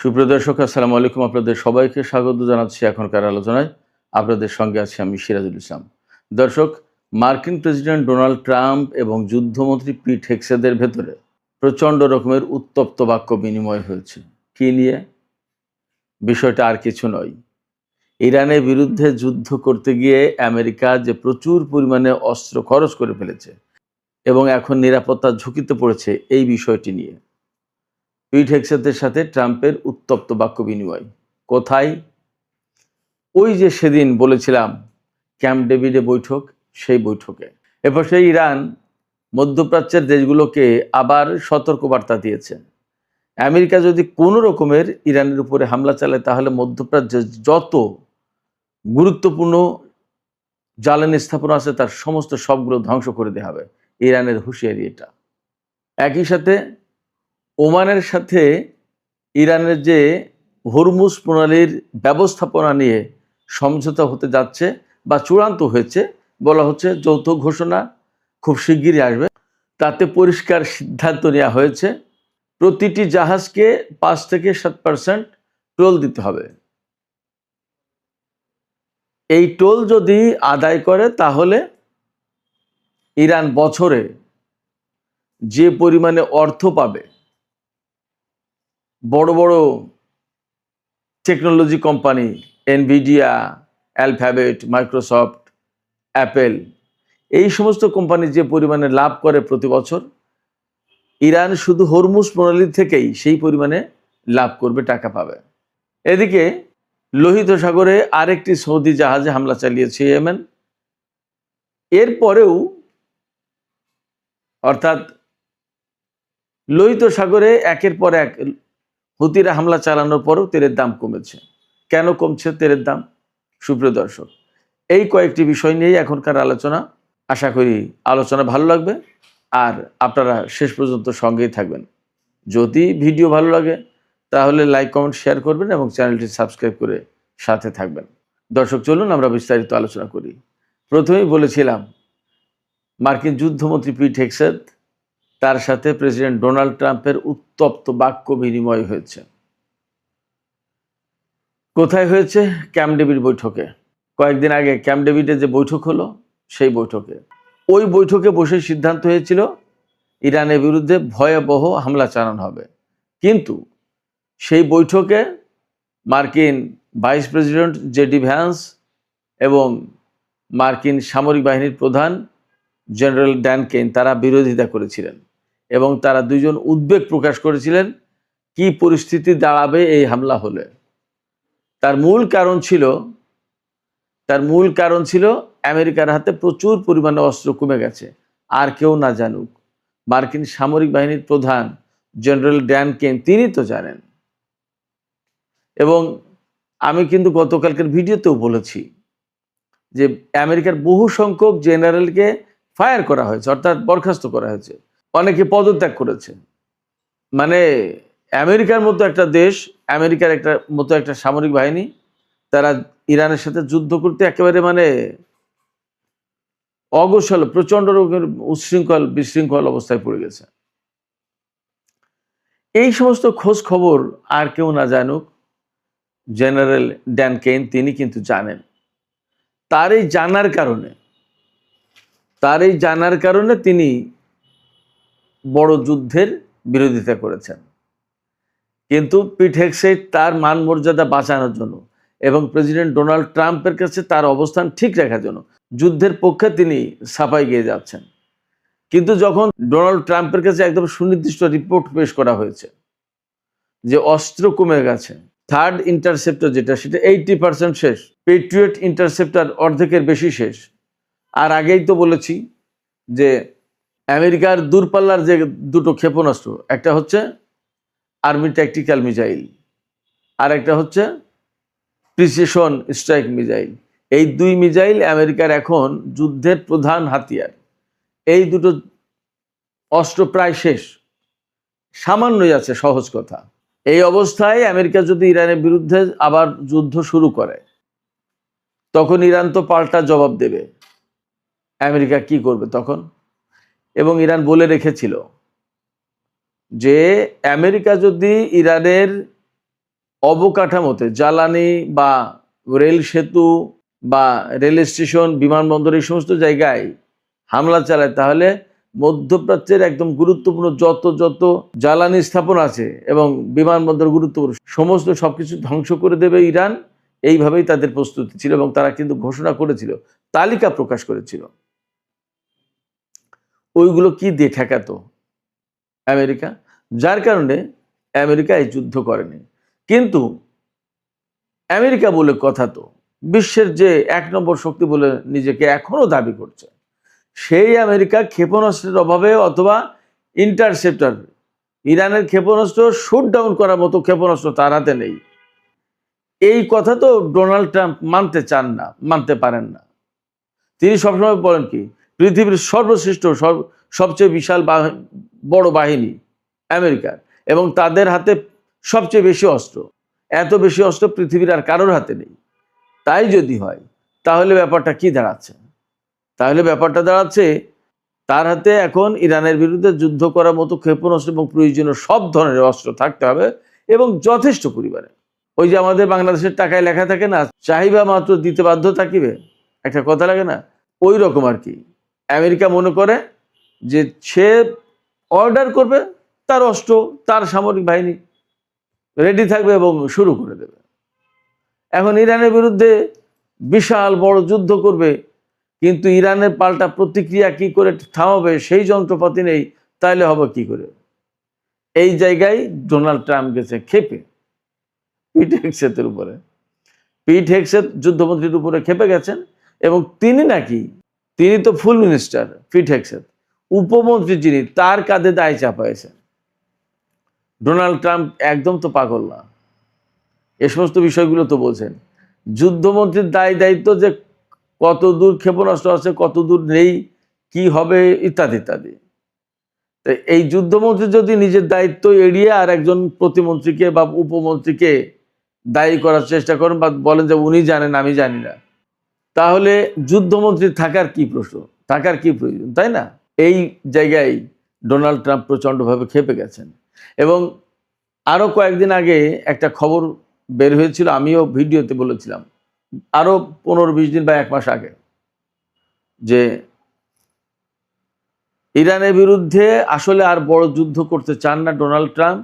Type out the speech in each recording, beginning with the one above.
সুপ্রিয় দর্শক, আসসালামু আলাইকুম। আপনাদের সবাইকে স্বাগত জানাচ্ছি এখনকার আলোচনায়। আপনাদের সঙ্গে আছি আমি সিরাজুল ইসলাম। দর্শক, মার্কিন প্রেসিডেন্ট ডোনাল্ড ট্রাম্প এবং যুদ্ধমন্ত্রী পিট হেগসেথের ভেতরে প্রচণ্ড রকমের উত্তপ্ত বাক্য বিনিময় হয়েছে। কী নিয়ে? বিষয়টা আর কিছু নয়, ইরানের বিরুদ্ধে যুদ্ধ করতে গিয়ে আমেরিকা যে প্রচুর পরিমাণে অস্ত্র খরচ করে ফেলেছে এবং এখন নিরাপত্তার ঝুঁকিতে পড়েছে, এই বিষয়টি নিয়ে পিট হেগসেথের সাথে ট্রাম্পের উত্তপ্ত বাক্য বিনিময়। কোথায়? ওই যে সেদিন বলেছিলাম ক্যাম্প ডেভিডে বৈঠক, সেই বৈঠকে। এরপর সেই ইরান মধ্যপ্রাচ্যের দেশগুলোকে আবার সতর্কবার্তা দিয়েছে, আমেরিকা যদি কোনো রকমের ইরানের উপরে হামলা চালায় তাহলে মধ্যপ্রাচ্যের যত গুরুত্বপূর্ণ জ্বালানি স্থাপনা আছে তার সমস্ত সবগুলো ধ্বংস করে দেওয়া হবে। ইরানের হুঁশিয়ারি এটা। একই সাথে ওমানের সাথে ইরানের যে হরমুজ প্রণালীর ব্যবস্থাপনা নিয়ে সমঝোতা হতে যাচ্ছে বা চূড়ান্ত হয়েছে, বলা হচ্ছে যৌথ ঘোষণা খুব শিগগিরই আসবে। তাতে পরিষ্কার সিদ্ধান্ত নেওয়া হয়েছে প্রতিটি জাহাজকে 5 থেকে 7% টোল দিতে হবে। এই টোল যদি আদায় করে তাহলে ইরান বছরে যে পরিমাণে অর্থ পাবে, বড় বড় technology company Nvidia, Alphabet, Microsoft, Apple, এই সমস্ত কোম্পানি যে পরিমাণে লাভ করে প্রতি বছর, ইরান শুধু হরমুজ প্রণালী থেকেই সেই পরিমাণে লাভ করবে, টাকা পাবে। এদিকে লোহিত সাগরে আরেকটি সৌদি জাহাজে হামলা চালিয়েছে ইয়েমেন। এরপরেও অর্থাৎ লোহিত সাগরে একের পর এক হুতিরা হামলা চালানোর পরেও তেলের দাম কমেছে। কেন কমছে তেলের দাম? সুপ্রিয় দর্শক, এই কয়েকটি বিষয় নিয়েই এখনকার আলোচনা। আশা করি আলোচনা ভালো লাগবে আর আপনারা শেষ পর্যন্ত সঙ্গেই থাকবেন। যদি ভিডিও ভালো লাগে তাহলে লাইক, কমেন্ট, শেয়ার করবেন এবং চ্যানেলটি সাবস্ক্রাইব করে সাথে থাকবেন। দর্শক, চলুন আমরা বিস্তারিত আলোচনা করি। প্রথমেই বলেছিলাম মার্কিন যুদ্ধমন্ত্রী পিট হেগসেথ, তার সাথে প্রেসিডেন্ট ডোনাল্ড ট্রাম্পের উত্তপ্ত বাক্য বিনিময় হয়েছে। কোথায় হয়েছে? ক্যাম্প ডেভিড বৈঠকে। কয়েকদিন আগে ক্যাম্প ডেভিডে যে বৈঠক হলো, সেই বৈঠকে। ওই বৈঠকে বসে সিদ্ধান্ত হয়েছিল ইরানের বিরুদ্ধে ভয়াবহ হামলা চালানো হবে। কিন্তু সেই বৈঠকে মার্কিন ভাইস প্রেসিডেন্ট জেডি ভ্যান্স এবং মার্কিন সামরিক বাহিনীর প্রধান জেনারেল ড্যান কেন তারা বিরোধিতা করেছিলেন এবং তারা দুইজন উদ্বেগ প্রকাশ করেছিলেন কি পরিস্থিতি দাঁড়াবে এই হামলা হলে। তার মূল কারণ ছিল আমেরিকার হাতে প্রচুর পরিমাণে অস্ত্র কমে গেছে। আর কেউ না জানুক, মার্কিন সামরিক বাহিনীর প্রধান জেনারেল ড্যান কেন তিনি তো জানেন। এবং আমি কিন্তু গতকালকের ভিডিওতেও বলেছি যে আমেরিকার বহু সংখ্যক জেনারেলকে ফায়ার করা হয়েছে, অর্থাৎ বরখাস্ত করা হয়েছে, অনেকে পদত্যাগ করেছে। মানে আমেরিকার মতো একটা দেশ, আমেরিকার মতো একটা সামরিক বাহিনী, তারা ইরানের সাথে যুদ্ধ করতে একেবারে অগোছালো, প্রচণ্ড রকমের বিশৃঙ্খল অবস্থায় পড়ে গেছে। এই সমস্ত খোঁজ খবর আর কেউ না জানুক, জেনারেল ড্যান কেন তিনি কিন্তু জানেন। তার এই জানার কারণে তিনি বড় যুদ্ধের বিরোধিতা করেছেন। কিন্তু পিট হেগসেথ তার মান মর্যাদা বাঁচানোর জন্য এবং প্রেসিডেন্ট ডোনাল্ড ট্রাম্পের কাছে তার অবস্থান ঠিক রাখার জন্য যুদ্ধের পক্ষে তিনি সাফাই গেয়ে যাচ্ছেন। কিন্তু যখন ডোনাল্ড ট্রাম্পের কাছে একদম সুনির্দিষ্ট রিপোর্ট পেশ করা হয়েছে যে অস্ত্র কমে গেছে, থার্ড ইন্টারসেপ্টর যেটা, সেটা 80% শেষ, পেট্রিয়ট ইন্টারসেপ্টর অর্ধেকের বেশি শেষ। আর আগেই তো বলেছি যে আমেরিকার দূরপাল্লার যে দুটো ক্ষেপণাস্ত্র, একটা হচ্ছে আর্মি ট্যাকটিক্যাল মিসাইল আর একটা হচ্ছে প্রিসিশন স্ট্রাইক মিসাইল। এই দুই মিসাইল আমেরিকার এখন যুদ্ধের প্রধান হাতিয়ার। এই দুটো অস্ত্র প্রায় শেষ, সামান্যই আছে, সহজ কথা। এই অবস্থায় আমেরিকা যদি ইরানের বিরুদ্ধে আবার যুদ্ধ শুরু করে তখন ইরান তো পাল্টা জবাব দেবে। আমেরিকা কি করবে তখন? এবং ইরান বলে রেখেছিল যে আমেরিকা যদি ইরানের অবকাঠামোতে জ্বালানি বা রেল সেতু বা রেল স্টেশন, বিমানবন্দর এই সমস্ত জায়গায় হামলা চালায়, তাহলে মধ্যপ্রাচ্যের একদম গুরুত্বপূর্ণ যত যত জ্বালানি স্থাপন আছে এবং বিমানবন্দর গুরুত্বপূর্ণ সমস্ত সবকিছু ধ্বংস করে দেবে ইরান। এইভাবেই তাদের প্রস্তুতি ছিল এবং তারা কিন্তু ঘোষণা করেছিল, তালিকা প্রকাশ করেছিল। ওইগুলো কি দিয়ে ঠেকাতো? আমেরিকা। যার কারণে আমেরিকা এই যুদ্ধ করেনি। কিন্তু আমেরিকা বলে কথা তো বিশ্বের যে ১ নম্বর শক্তি বলে নিজেকে এখনো দাবি করছে, সেই আমেরিকা ক্ষেপণাস্ত্রের অভাবে অথবা ইন্টারসেপ্টর, ইরানের ক্ষেপণাস্ত্র শুট ডাউন করার মতো ক্ষেপণাস্ত্র তার হাতে নেই। এই কথা তো ডোনাল্ড ট্রাম্প মানতে চান না, মানতে পারেন না। তিনি সবসময় বলেন কি, পৃথিবীর সর্বশ্রেষ্ঠ সবচেয়ে বিশাল বড় বাহিনী আমেরিকার, এবং তাদের হাতে সবচেয়ে বেশি অস্ত্র। এত বেশি অস্ত্র পৃথিবীর আর কারোর হাতে নেই। তাই যদি হয় তাহলে ব্যাপারটা কি দাঁড়াচ্ছে? তাহলে ব্যাপারটা দাঁড়াচ্ছে তার হাতে এখন ইরানের বিরুদ্ধে যুদ্ধ করার মতো ক্ষেপণাস্ত্র এবং প্রয়োজনীয় সব ধরনের অস্ত্র থাকতে হবে এবং যথেষ্ট পরিমাণে। ওই যে আমাদের বাংলাদেশের টাকায় লেখা থাকে না, চাহিবা মাত্র দিতে বাধ্য থাকিবে, একটা কথা লাগে না, ওই রকম আর কি। আমেরিকা মনে করে যে সে অর্ডার করবে, তার অস্ত্র, তার সামরিক বাহিনী রেডি থাকবে এবং শুরু করে দেবে। এখন ইরানের বিরুদ্ধে বিশাল বড় যুদ্ধ করবে, কিন্তু ইরানের পাল্টা প্রতিক্রিয়া কি করে থামাবে সেই যন্ত্রপাতি নেই, তাইলে হবে কি করে? এই জায়গায় ডোনাল্ড ট্রাম্প গেছে ক্ষেপে পিট হেগসেতের উপরে। পিট হেগসেত যুদ্ধমন্ত্রীর উপরে ক্ষেপে গেছেন এবং তিনি তো ফুল মিনিস্টার, পিট হেগসেত উপমন্ত্রী যিনি, তার কাঁধে দায় চাপাইছেন। ডোনাল্ড ট্রাম্প একদম তো পাগল না, এ সমস্ত বিষয়গুলো তো বলছেন। যুদ্ধমন্ত্রীর দায়িত্ব যে কত দূর ক্ষেপণাস্ত্র আছে, কত দূর নেই, কি হবে ইত্যাদি ইত্যাদি। এই যুদ্ধমন্ত্রী যদি নিজের দায়িত্ব এড়িয়ে আর একজন প্রতিমন্ত্রীকে বা উপমন্ত্রীকে দায়ী করার চেষ্টা করেন বা বলেন যে উনি জানেন আমি জানি না, তাহলে যুদ্ধমন্ত্রী থাকার কি প্রশ্ন, থাকার কি প্রয়োজন, তাই না? এই জায়গায় ডোনাল্ড ট্রাম্প প্রচণ্ডভাবে ক্ষেপে গেছেন। এবং আরও কয়েকদিন আগে একটা খবর বের হয়েছিল, আমিও ভিডিওতে বলেছিলাম, আরও 15-20 দিন বা 1 মাস আগে, যে ইরানের বিরুদ্ধে আসলে আর বড় যুদ্ধ করতে চান না ডোনাল্ড ট্রাম্প,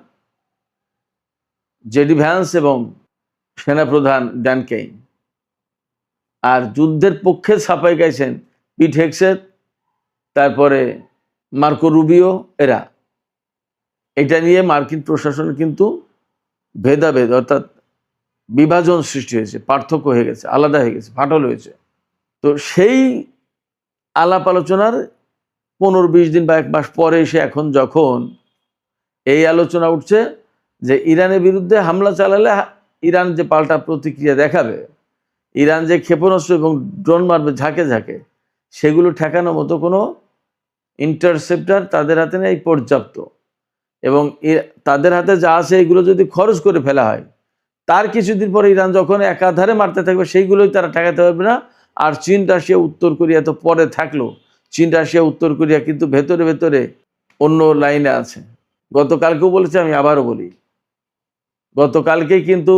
জেডি ভ্যান্স এবং সেনাপ্রধান ড্যান কেইন। আর যুদ্ধের পক্ষে ছাপাই গাইছেন পিট হেগসেত, তারপরে মার্কো রুবিও। এরা এটা নিয়ে মার্কিন প্রশাসনের কিন্তু ভেদাভেদ অর্থাৎ বিভাজন সৃষ্টি হয়েছে, পার্থক্য হয়ে গেছে, আলাদা হয়ে গেছে, ফাটল হয়েছে। তো সেই আলাপ আলোচনার 15-20 দিন বা 1 মাস পরে এসে এখন যখন এই আলোচনা উঠছে যে ইরানের বিরুদ্ধে হামলা চালালে ইরান যে পাল্টা প্রতিক্রিয়া দেখাবে, ইরান যে ক্ষেপণাস্ত্র এবং ড্রোন মারবে ঝাঁকে ঝাঁকে, সেগুলো ঠেকানোর মতো কোনো ইন্টারসেপ্টার তাদের হাতে নেই পর্যাপ্ত। এবং তাদের হাতে যা আছে এগুলো যদি খরচ করে ফেলা হয়, তার কিছুদিন পরে ইরান যখন একাধারে মারতে থাকবে, সেইগুলোই তারা ঠেকাতে পারবে না। আর চীন, রাশিয়া, উত্তর কোরিয়া তো পরে থাকলো, চীন, রাশিয়া, উত্তর কোরিয়া কিন্তু ভেতরে ভেতরে অন্য লাইনে আছে। গতকালকেও বলেছি, আমি আবারও বলি, গতকালকেই কিন্তু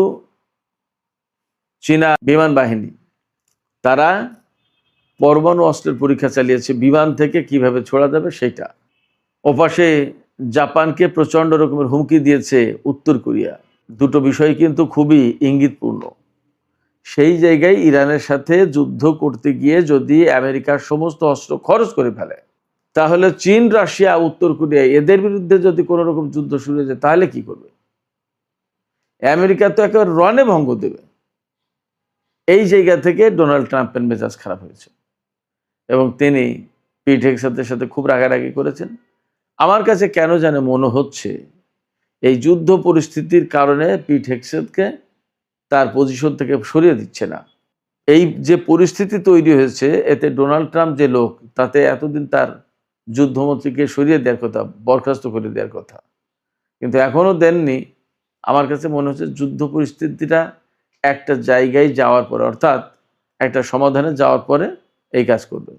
চীনা বিমান বাহিনী তারা পরমাণু অস্ত্রের পরীক্ষা চালিয়েছে, বিমান থেকে কিভাবে ছোড়া যাবে সেটা। ওপাশে জাপানকে প্রচণ্ড রকমের হুমকি দিয়েছে উত্তর কোরিয়া। দুটো বিষয় কিন্তু খুবই ইঙ্গিতপূর্ণ। সেই জায়গায় ইরানের সাথে যুদ্ধ করতে গিয়ে যদি আমেরিকার সমস্ত অস্ত্র খরচ করে ফেলে, তাহলে চীন, রাশিয়া, উত্তর কোরিয়া এদের বিরুদ্ধে যদি কোনো রকম যুদ্ধ শুরু হয়ে যায়, তাহলে কি করবে? আমেরিকা তো একেবারে রণে ভঙ্গ দেবে। এই জায়গা থেকে ডোনাল্ড ট্রাম্পের মেজাজ খারাপ হয়েছে এবং তিনি পিট হেগসেতের সাথে খুব রাগারাগি করেছেন। আমার কাছে কেন যেন মনে হচ্ছে এই যুদ্ধ পরিস্থিতির কারণে পিট হেগসেতকে তার পজিশন থেকে সরিয়ে দিচ্ছে না। এই যে পরিস্থিতি তৈরি হয়েছে, এতে ডোনাল্ড ট্রাম্প যে লোক, তাতে এতদিন তার যুদ্ধমন্ত্রীকে সরিয়ে দেওয়ার কথা, বরখাস্ত করে দেওয়ার কথা, কিন্তু এখনও দেননি। আমার কাছে মনে হচ্ছে যুদ্ধ পরিস্থিতিটা একটা জায়গায় যাওয়ার পরে, অর্থাৎ একটা সমাধানে যাওয়ার পরে এই কাজ করবে।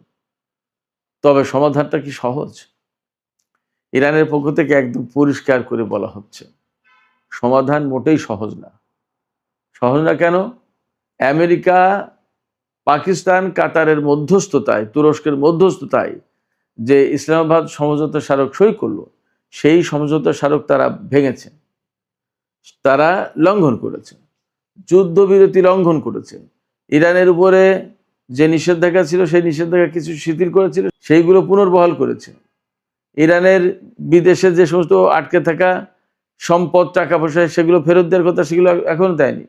তবে সমাধানটা কি সহজ? ইরানের পক্ষ থেকে একদম পরিষ্কার করে বলা হচ্ছে, সমাধান মোটেই সহজ না। সহজ না কেন? আমেরিকা, পাকিস্তান, কাতারের মধ্যস্থতায়, তুরস্কের মধ্যস্থতায় যে ইসলামাবাদ সমঝোতা স্মারক সই করলো, সেই সমঝোতা স্মারক তারা ভেঙেছে, তারা লঙ্ঘন করেছে, যুদ্ধবিরতি লঙ্ঘন করেছে। ইরানের উপরে যে নিষেধাজ্ঞা ছিল সেই নিষেধাজ্ঞা কিছু শিথিল করেছিল, সেইগুলো পুনর্বহাল করেছে। ইরানের বিদেশে যে সমস্ত আটকে থাকা সম্পদ, টাকা পয়সা, সেগুলো ফেরত দেওয়ার কথা, সেগুলো এখনো দেয়নি।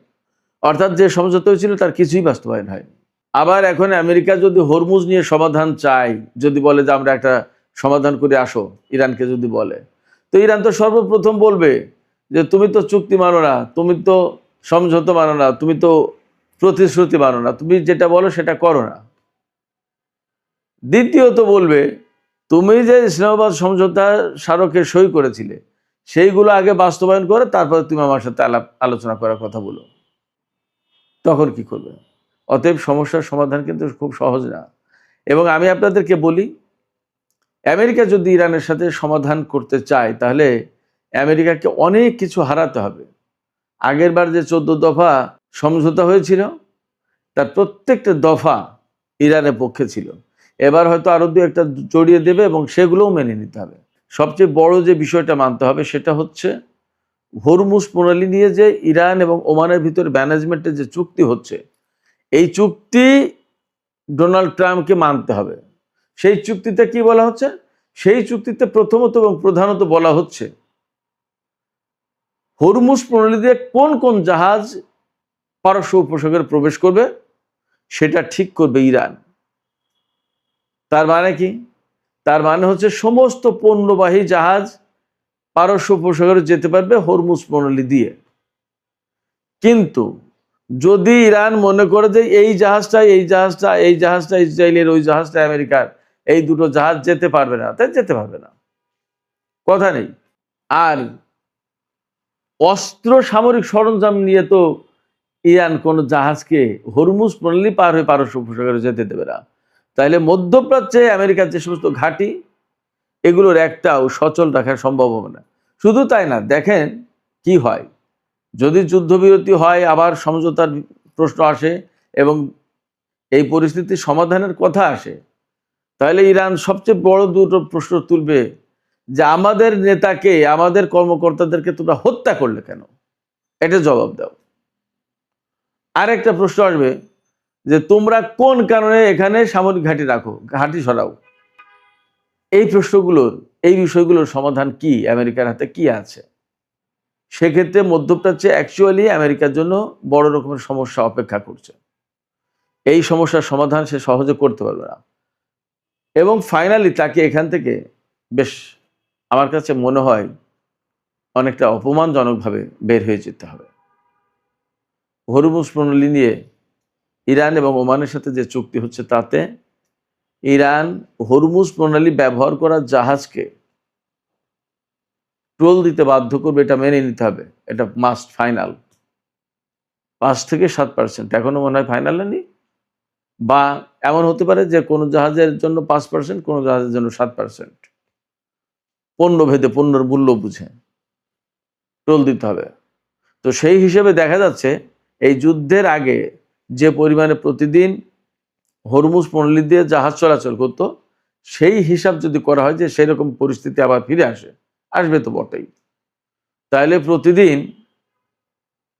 অর্থাৎ যে সমঝোতা হয়েছিল তার কিছুই বাস্তবায়ন হয়নি। আবার এখন আমেরিকা যদি হরমুজ নিয়ে সমাধান চায়, যদি বলে যে আমরা একটা সমাধান করে আসো, ইরানকে যদি বলে, তো ইরান তো সর্বপ্রথম বলবে যে তুমি তো চুক্তি মানো না, তুমি তো সমঝোতা মানো না, তুমি তো প্রতিশ্রুতি মানো না, তুমি যেটা বলো সেটা করো না। দ্বিতীয়ত বলবে, তুমি যে ইসলামাবাদ সমঝোতা স্মারকে সই করেছিলে সেইগুলো আগে বাস্তবায়ন করে তারপরে তুমি আমার সাথে আলোচনা করার কথা বলো। তখন কি করবে? অতএব সমস্যার সমাধান কিন্তু খুব সহজ না। এবং আমি আপনাদেরকে বলি, আমেরিকা যদি ইরানের সাথে সমাধান করতে চায় তাহলে আমেরিকাকে অনেক কিছু হারাতে হবে। আগের বার যে 14 দফা সমঝোতা হয়েছিল তার প্রত্যেকটা দফা ইরানের পক্ষে ছিল। এবার হয়তো আরো দু একটা জড়িয়ে দেবে এবং সেগুলোও মেনে নিতে হবে। সবচেয়ে বড় যে বিষয়টা মানতে হবে সেটা হচ্ছে হরমুজ প্রণালী নিয়ে যে ইরান এবং ওমানের ভিতরে ম্যানেজমেন্টের যে চুক্তি হচ্ছে, এই চুক্তি ডোনাল্ড ট্রাম্পকে মানতে হবে। সেই চুক্তিতে কি বলা হচ্ছে? সেই চুক্তিতে প্রথমত এবং প্রধানত বলা হচ্ছে হরমুজ প্রণালী দিয়ে কোন কোন জাহাজ পারস্য উপসাগরে প্রবেশ করবে সেটা ঠিক করবে ইরান। তার মানে কি? তার মানে হচ্ছে সমস্ত পণ্যবাহী জাহাজ পারস্য উপসাগরে যেতে পারবে হরমুজ প্রণালী দিয়ে। কিন্তু যদি ইরান মনে করে যে এই জাহাজটা ইসরায়েলের, ওই জাহাজটা আমেরিকার, এই দুটো জাহাজ যেতে পারবে না, তাই যেতে পারবে না, কথা নেই। আর অস্ত্র সামরিক সরঞ্জাম নিয়ে তো ইরান কোন জাহাজকে হরমুজ প্রণালী পার হয়ে পারস্য উপসাগরে যেতে দেবে না। তাইলে মধ্যপ্রাচ্যে আমেরিকার যে সমস্ত ঘাঁটি, এগুলোর একটাও সচল রাখা সম্ভব হবে না। শুধু তাই না, দেখেন কি হয় যদি যুদ্ধবিরতি হয়, আবার সমঝোতার প্রশ্ন আসে এবং এই পরিস্থিতি সমাধানের কথা আসে, তাহলে ইরান সবচেয়ে বড় দুটো প্রশ্ন তুলবে যে আমাদের নেতাকে, আমাদের কর্মকর্তাদেরকে তোমরা হত্যা করলে কেন, এটা জবাব দাও। আরেকটা প্রশ্ন আসবে যে তোমরা কোন কারণে এখানে সামরিক ঘাঁটি রাখো, ঘাঁটি সরাও। এই প্রশ্নগুলোর, এই বিষয়গুলোর সমাধান কি, আমেরিকার হাতে কি আছে? সেক্ষেত্রে মধ্যপ্রাচ্যে অ্যাকচুয়ালি আমেরিকার জন্য বড় রকমের সমস্যা অপেক্ষা করছে। এই সমস্যার সমাধান সে সহজে করতে পারবে না এবং ফাইনালি তাকে এখান থেকে বেশ, আমার কাছে মনে হয়, অনেকটা অপমানজনকভাবে বের হয়ে যেতে হবে। হরমুজ প্রণালী নিয়ে ইরান এবং ওমানের সাথে যে চুক্তি হচ্ছে তাতে ইরান হরমুজ প্রণালী ব্যবহার করা জাহাজকে টোল দিতে বাধ্য করবে, এটা মেনে নিতে হবে, এটা মাস্ট, ফাইনাল। 5 থেকে 7%, এখনো মনে হয় ফাইনাল হয়নি, বা এমন হতে পারে যে কোনো জাহাজের জন্য 5%, কোনো জাহাজের জন্য 7%, পণ্য ভেদে, পণ্যের মূল্য বুঝে টোল দিতে হবে। তো সেই হিসেবে দেখা যাচ্ছে এই যুদ্ধের আগে যে পরিমাণে প্রতিদিন হরমুজ প্রণালী দিয়ে জাহাজ চলাচল করত, সেই হিসাব যদি করা হয় যে সেই রকম পরিস্থিতি আবার ফিরে আসবে তো বটেই, তাহলে প্রতিদিন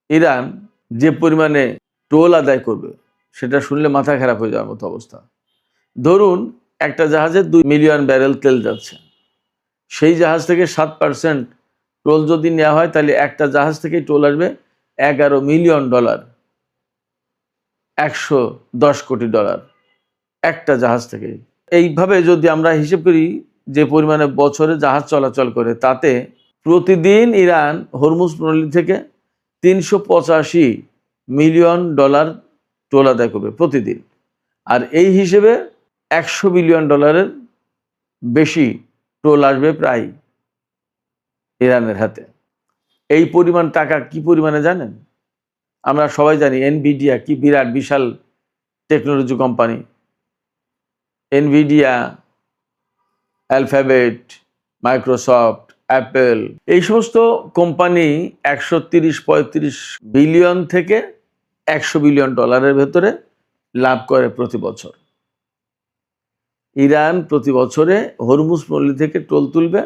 ইরান যে পরিমাণে টোল আদায় করবে সেটা শুনলে মাথা খারাপ হয়ে যাওয়ার মতো অবস্থা। ধরুন একটা জাহাজে 2 মিলিয়ন ব্যারেল তেল যাচ্ছে, সেই জাহাজ থেকে 7% টোল যদি নেওয়া হয় তাহলে একটা জাহাজ থেকেই টোল আসবে $11 মিলিয়ন, $110 কোটি, একটা জাহাজ থেকে। এইভাবে যদি আমরা হিসেব করি যে পরিমাণে বছরে জাহাজ চলাচল করে, তাতে প্রতিদিন ইরান হরমুজ প্রণালী থেকে $385 মিলিয়ন টোল আদায় করবে প্রতিদিন। আর এই হিসেবে $100 বিলিয়ন বেশি টোল আসবে প্রায় ইরানের হাতে। এই পরিমাণ টাকা কি পরিমাণে জানেন? আমরা সবাই জানি এনভিডিয়া কি বিরাট বিশাল technology company. Nvidia, Alphabet, Microsoft, Apple, এই সমস্ত কোম্পানি 130-135 বিলিয়ন থেকে 100 বিলিয়ন ডলারের ভেতরে লাভ করে প্রতি বছর। ইরান প্রতি বছরে হরমুজ পল্লী থেকে টোল তুলবে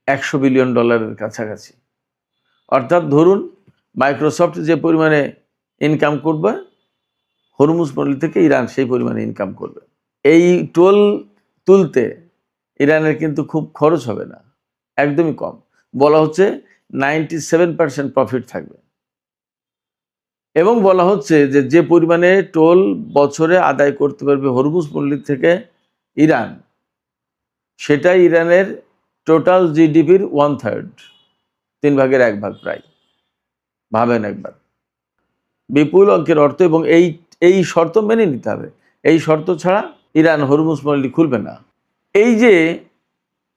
100 বিলিয়ন ডলারের কাছাকাছি। অর্থাৎ ধরুন মাইক্রোসফট যে পরিমাণে ইনকাম করবে, হরমুজ পল্লী থেকে ইরান সেই পরিমাণে ইনকাম করবে। এই টোল তুলতে ইরানের কিন্তু খুব খরচ হবে না, একদমই কম। বলা হচ্ছে 97% প্রফিট থাকবে এবং বলা হচ্ছে যে যে পরিমাণে টোল বছরে আদায় করতে পারবে হরমুজ পল্লী থেকে ইরান, সেটা ইরানের টোটাল জিডিপির 1/3, 3 ভাগের 1 ভাগ প্রায়। ভাবেন একবার, বিপুল অঙ্কের অর্থ। এবং এই শর্ত মেনে নিতে হবে, এই শর্ত ছাড়া ইরান হরমুজ পল্লী খুলবে না। এই যে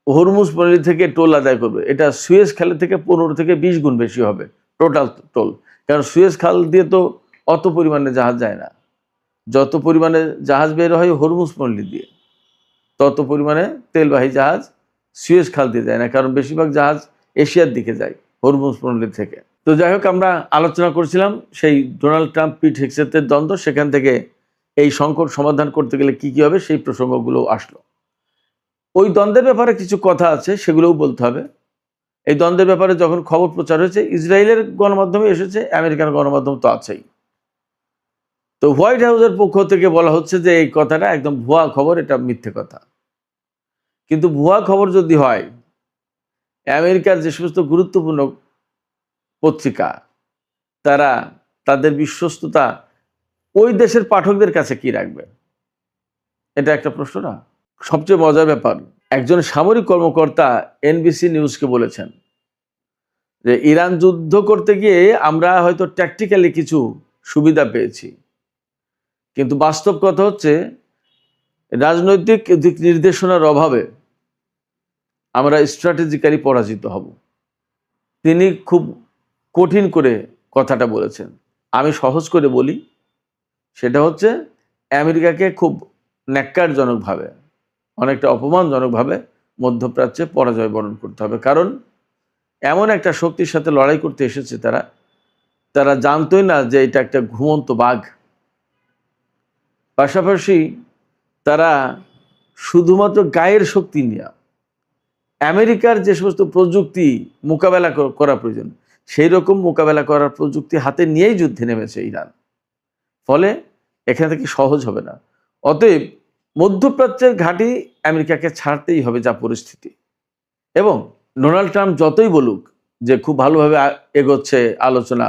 হরমুজ পল্লী থেকে টোল আদায় করবে, এটা সুয়েজ খালের থেকে 15 থেকে 20 গুণ বেশি হবে টোটাল টোল। কারণ সুয়েজ খাল দিয়ে তো অত পরিমাণে জাহাজ যায় না, যত পরিমাণে জাহাজ বের হয় হরমুজ পল্লী দিয়ে, তত পরিমাণে তেলবাহী জাহাজ সুয়েজ খাল দিয়ে যায় না, কারণ বেশিরভাগ জাহাজ এশিয়ার দিকে যায় হরমুজ পল্লী থেকে। তো যাই হোক, আমরা আলোচনা করছিলাম সেই ডোনাল্ড ট্রাম্প পিট হেগসেথের দ্বন্দ্ব, সেখান থেকে এই সংকট সমাধান করতে গেলে কি কি হবে সেই প্রসঙ্গগুলো আসলো। ওই দ্বন্দ্বের ব্যাপারে কিছু কথা আছে, সেগুলোও বলতে হবে। এই দ্বন্দ্বের ব্যাপারে যখন খবর প্রচার হয়েছে, ইসরায়েলের গণমাধ্যমে এসেছে, আমেরিকান গণমাধ্যম তো আছেই। তো হোয়াইট হাউসের পক্ষ থেকে বলা হচ্ছে যে এই কথাটা একদম ভুয়া খবর, এটা মিথ্যে কথা। কিন্তু ভুয়া খবর যদি হয়, আমেরিকার যে সমস্ত গুরুত্বপূর্ণ পত্রিকা, তারা তাদের বিশ্বস্ততা ওই দেশের পাঠকদের কাছে কি রাখবে? এটা একটা প্রশ্ন না? সবচেয়ে মজার ব্যাপার, একজন সামরিক কর্মকর্তা এনবিসি নিউজকে বলেছেন যে ইরান যুদ্ধ করতে গিয়ে আমরা হয়তো ট্যাকটিক্যালি কিছু সুবিধা পেয়েছি, কিন্তু বাস্তব কথা হচ্ছে রাজনৈতিক দিক নির্দেশনার অভাবে আমরা স্ট্র্যাটেজিক্যালি পরাজিত হব। তিনি খুব কঠিন করে কথাটা বলেছেন। আমি সহজ করে বলি, সেটা হচ্ছে আমেরিকাকে খুব ন্যাক্কারজনকভাবে, অনেকটা অপমানজনকভাবে মধ্যপ্রাচ্যে পরাজয় বরণ করতে হবে। কারণ এমন একটা শক্তির সাথে লড়াই করতে এসেছে তারা জানতোই না যে এটা একটা ঘুমন্ত বাঘ। পাশাপাশি তারা শুধুমাত্র গায়ের শক্তি নিয়ে আমেরিকার যে সমস্ত প্রযুক্তি মোকাবেলা করা প্রয়োজন, সেই রকম মোকাবেলা করার প্রযুক্তি হাতে নিয়েই যুদ্ধে নেমেছে ইরান। ফলে এখান থেকে সহজ হবে না। অতএব মধ্যপ্রাচ্যের ঘাঁটি আমেরিকাকে ছাড়তেই হবে, যা পরিস্থিতি। এবং ডোনাল্ড ট্রাম্প যতই বলুক যে খুব ভালোভাবে এগোচ্ছে আলোচনা,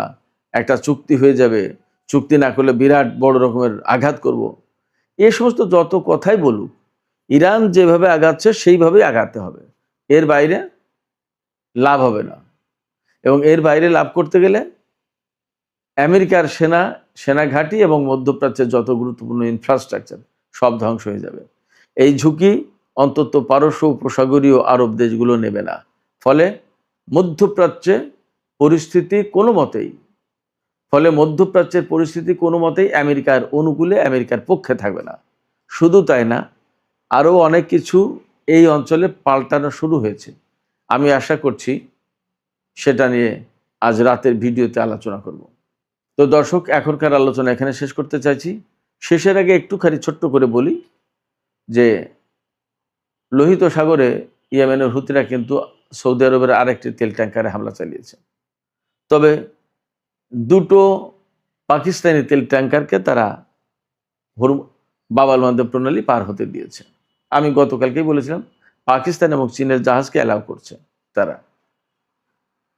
একটা চুক্তি হয়ে যাবে, চুক্তি না করলে বিরাট বড় রকমের আঘাত করব, এ সমস্ত যত কথাই বলুক, ইরান যেভাবে আগাচ্ছে সেইভাবেই আগাতে হবে, এর বাইরে লাভ হবে না। এবং এর বাইরে লাভ করতে গেলে আমেরিকার সেনা ঘাঁটি এবং মধ্যপ্রাচ্যের যত গুরুত্বপূর্ণ ইনফ্রাস্ট্রাকচার সব ধ্বংস হয়ে যাবে। এই ঝুঁকি অন্তত পারস্য উপসাগরীয় আরব দেশগুলো নেবে না। ফলে মধ্যপ্রাচ্যে পরিস্থিতি কোনো মতেই আমেরিকার অনুকূলে, আমেরিকার পক্ষে থাকবে না। শুধু তাই না, আরও অনেক কিছু এই অঞ্চলে পাল্টানো শুরু হয়েছে। আমি আশা করছি সেটা নিয়ে আজ রাতের ভিডিওতে আলোচনা করব। তো দর্শক, এখনকার আলোচনা এখানে শেষ করতে চাইছি। শেষের আগে একটুখানি ছোট্ট করে বলি যে লোহিত সাগরে ইয়েমেনের হুতিরা কিন্তু সৌদি আরবের আরেকটি তেল ট্যাঙ্কারে হামলা চালিয়েছে। তবে দুটো পাকিস্তানি তেল ট্যাঙ্কারকে তারা বাব আল মান্দব প্রণালী পার হতে দিয়েছে। আমি গতকালকেই বলেছিলাম, পাকিস্তান এবং চীনের জাহাজকে অ্যালাউ করছে তারা।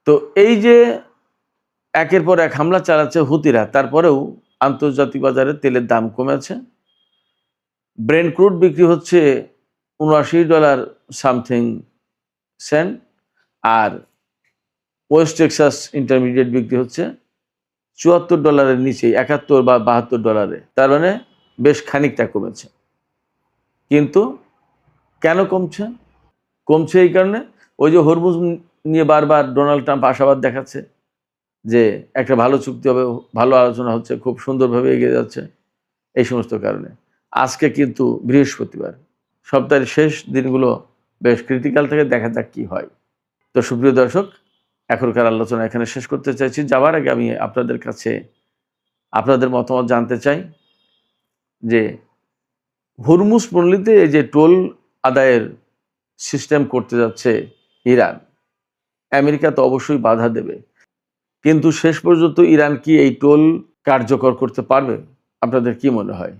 তো এই যে একের পর এক হামলা চালাচ্ছে হুতিরা, তারপরেও আন্তর্জাতিক বাজারে তেলের দাম কমেছে। ব্রেন্ট ক্রুড বিক্রি হচ্ছে $79 সামথিং সেন্ট, আর ওয়েস্ট টেক্সাস ইন্টারমিডিয়েট বিক্রি হচ্ছে $74 নিচে, 71 বা $72। তার মানে বেশ খানিকটা কমেছে। কিন্তু কেন কমছে এই কারণে, ওই যে হরমুজ নিয়ে বারবার ডোনাল্ড ট্রাম্প আশাবাদ দেখাচ্ছে যে একটা ভালো চুক্তি হবে, ভালো আলোচনা হচ্ছে, খুব সুন্দরভাবে এগিয়ে যাচ্ছে। এই সমস্ত কারণে আজকে কিন্তু বৃহস্পতিবার, সপ্তাহের শেষ দিনগুলো বেশ ক্রিটিক্যাল থেকে, দেখা যাক কি হয়। তো সুপ্রিয় দর্শক, এখনকার আলোচনা এখানে শেষ করতে চাইছি। যাওয়ার আগে আমি আপনাদের কাছে আপনাদের মতামত জানতে চাই যে হরমুজ পল্লীতে এই যে টোল আদায়ের সিস্টেম করতে যাচ্ছে ইরান, আমেরিকা তো অবশ্যই বাধা দেবে, কিন্তু শেষ পর্যন্ত ইরান কি এই টোল কার্যকর করতে পারবে? আপনাদের কি মনে হয়?